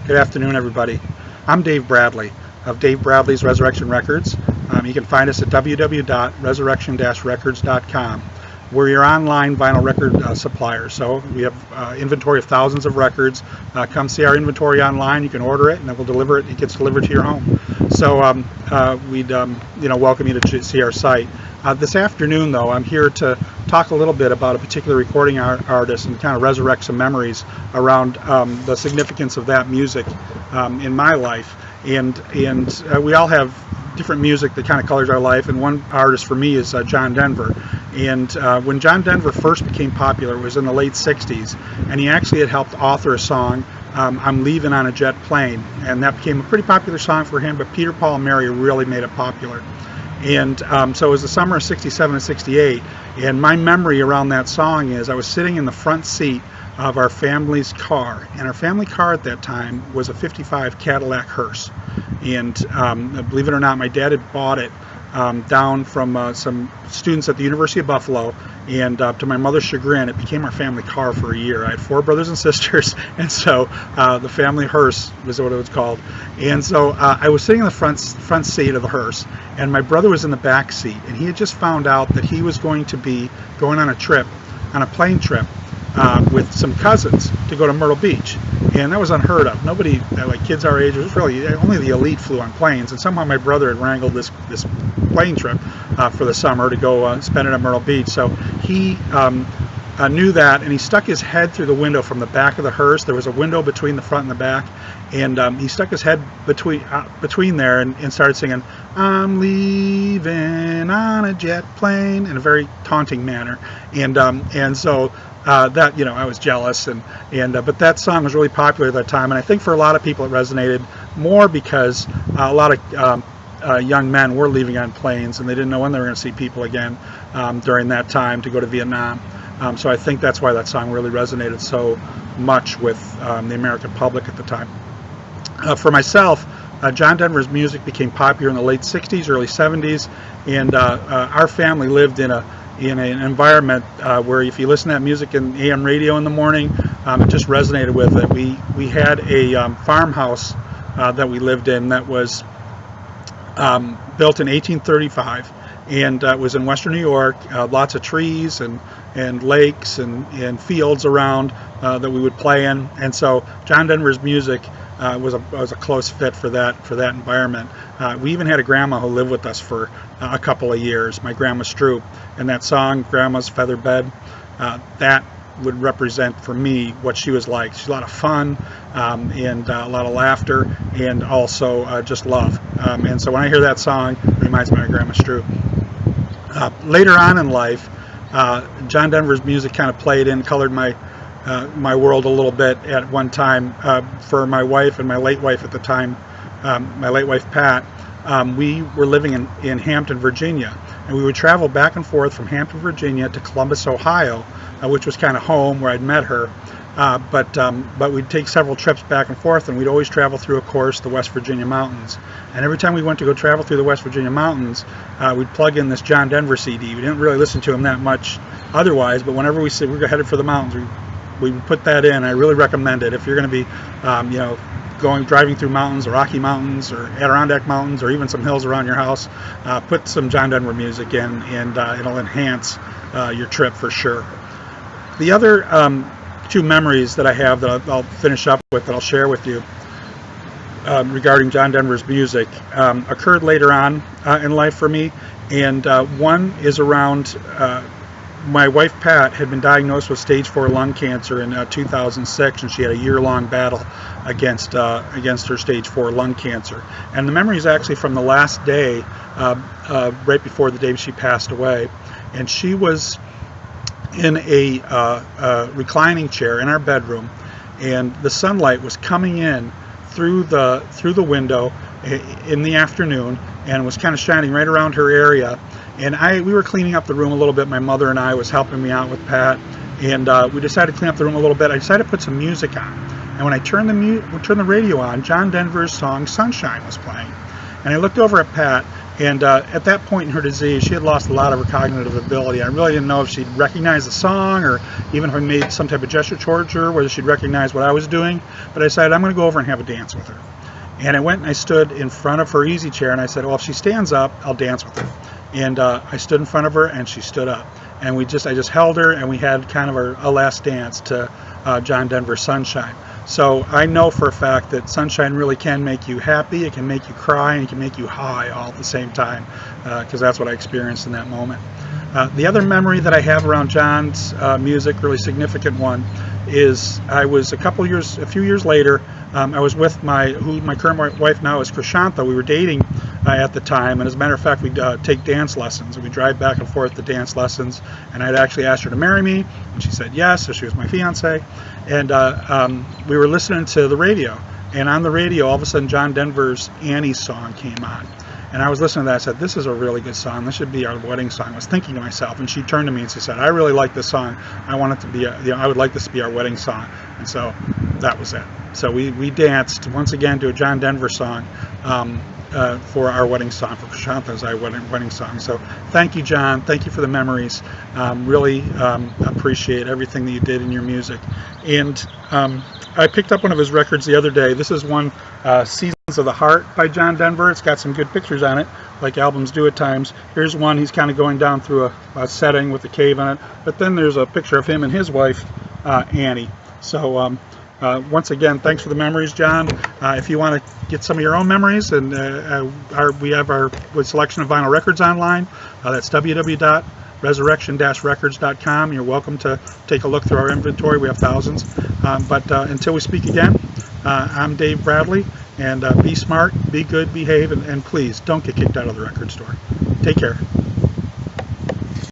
Good afternoon, everybody. I'm Dave Bradley of Dave Bradley's Resurrection Records. You can find us at www.resurrection-records.com. We're your online vinyl record supplier, so we have inventory of thousands of records. Come see our inventory online. You can order it, and then we'll deliver it. It gets delivered to your home. So we'd welcome you to see our site. This afternoon, though, I'm here to talk a little bit about a particular recording artist and kind of resurrect some memories around the significance of that music in my life. And we all have different music that kind of colors our life, and one artist for me is John Denver. And when John Denver first became popular, it was in the late 60s, and he actually had helped author a song, I'm Leaving on a Jet Plane, and that became a pretty popular song for him, but Peter, Paul, and Mary really made it popular. And so it was the summer of 67 and 68, and my memory around that song is I was sitting in the front seat of our family's car, and our family car at that time was a 55 Cadillac hearse. And believe it or not, my dad had bought it down from some students at the University of Buffalo, and to my mother's chagrin, it became our family car for a year. I had 4 brothers and sisters, and so the family hearse was what it was called. And so I was sitting in the front seat of the hearse, and my brother was in the back seat, and he had just found out that he was going to be going on a plane trip with some cousins to go to Myrtle Beach. And that was unheard of. Nobody, like kids our age, it was really only the elite flew on planes. And somehow my brother had wrangled this plane trip for the summer to go spend it at Myrtle Beach. So he knew that, and he stuck his head through the window from the back of the hearse. There was a window between the front and the back, and he stuck his head between there and started singing, "I'm leaving on a jet plane," in a very taunting manner. And so that, I was jealous, but that song was really popular at that time, and I think for a lot of people it resonated more because a lot of young men were leaving on planes, and they didn't know when they were going to see people again during that time to go to Vietnam. So I think that's why that song really resonated so much with the American public at the time. For myself, John Denver's music became popular in the late 60s, early 70s, and our family lived in an environment where if you listen to that music in AM radio in the morning, it just resonated with it. We had a farmhouse that we lived in that was built in 1835, and it was in western New York. Lots of trees and lakes and fields around that we would play in, and so John Denver's music was a close fit for that environment. We even had a grandma who lived with us for a couple of years, my grandma Stroop, and that song "Grandma's Feather Bed," that would represent for me what she was like. She's a lot of fun and a lot of laughter, and also just love. And so when I hear that song, it reminds me of my grandma Stroop. Later on in life, John Denver's music kind of played in, colored my world a little bit at one time. For my wife and my late wife at the time, my late wife Pat, we were living in Hampton, Virginia, and we would travel back and forth from Hampton, Virginia to Columbus, Ohio, which was kind of home where I'd met her. But we'd take several trips back and forth, and we'd always travel through, of course, the West Virginia mountains. And every time we went to go travel through the West Virginia mountains, we'd plug in this John Denver CD. We didn't really listen to him that much otherwise, but whenever we said we were headed for the mountains, we would put that in. I really recommend it if you're going to be, driving through mountains, the Rocky Mountains or Adirondack Mountains, or even some hills around your house. Put some John Denver music in, and it'll enhance your trip for sure. The other 2 memories that I have that I'll finish up with, that I'll share with you regarding John Denver's music, occurred later on in life for me, and one is around my wife Pat had been diagnosed with stage 4 lung cancer in 2006, and she had a year-long battle against her stage 4 lung cancer. And the memory is actually from the last day, right before the day she passed away, and she was in a reclining chair in our bedroom, and the sunlight was coming in through the window in the afternoon, and was kind of shining right around her area. And we were cleaning up the room a little bit. My mother and I was helping me out with Pat, and we decided to clean up the room a little bit. I decided to put some music on, and when I turned the radio on, John Denver's song "Sunshine" was playing. And I looked over at Pat, And at that point in her disease, she had lost a lot of her cognitive ability. I really didn't know if she'd recognize the song, or even if I made some type of gesture towards her, whether she'd recognize what I was doing. But I decided I'm going to go over and have a dance with her. And I went and I stood in front of her easy chair, and I said, well, if she stands up, I'll dance with her. And I stood in front of her, and she stood up. And I just held her, and we had kind of a last dance to John Denver's Sunshine. So I know for a fact that Sunshine really can make you happy, it can make you cry, and it can make you high all at the same time, because that's what I experienced in that moment. The other memory that I have around John's music, really significant one, is I was a few years later, I was with my current wife now is Krishantha. We were dating at the time, and as a matter of fact, we'd take dance lessons, and we'd drive back and forth to dance lessons, and I'd actually asked her to marry me, and she said yes, so she was my fiance. And we were listening to the radio, and on the radio, all of a sudden, John Denver's Annie song came on. And I was listening to that. I said, this is a really good song. This should be our wedding song. I was thinking to myself, and she turned to me and she said, I really like this song. I want it to be, I would like this to be our wedding song. And so that was it. So we danced once again to a John Denver song for our wedding song, for Krishantha's wedding song. So thank you, John. Thank you for the memories. Really appreciate everything that you did in your music. And I picked up one of his records the other day. This is one, Seasons of the Heart by John Denver. It's got some good pictures on it, like albums do at times. Here's one, he's kind of going down through a setting with a cave on it. But then there's a picture of him and his wife, Annie. So once again, thanks for the memories, John. If you want to get some of your own memories, and we have our selection of vinyl records online. That's www.resurrection-records.com. You're welcome to take a look through our inventory. We have thousands. But until we speak again, I'm Dave Bradley, and be smart, be good, behave, and please don't get kicked out of the record store. Take care.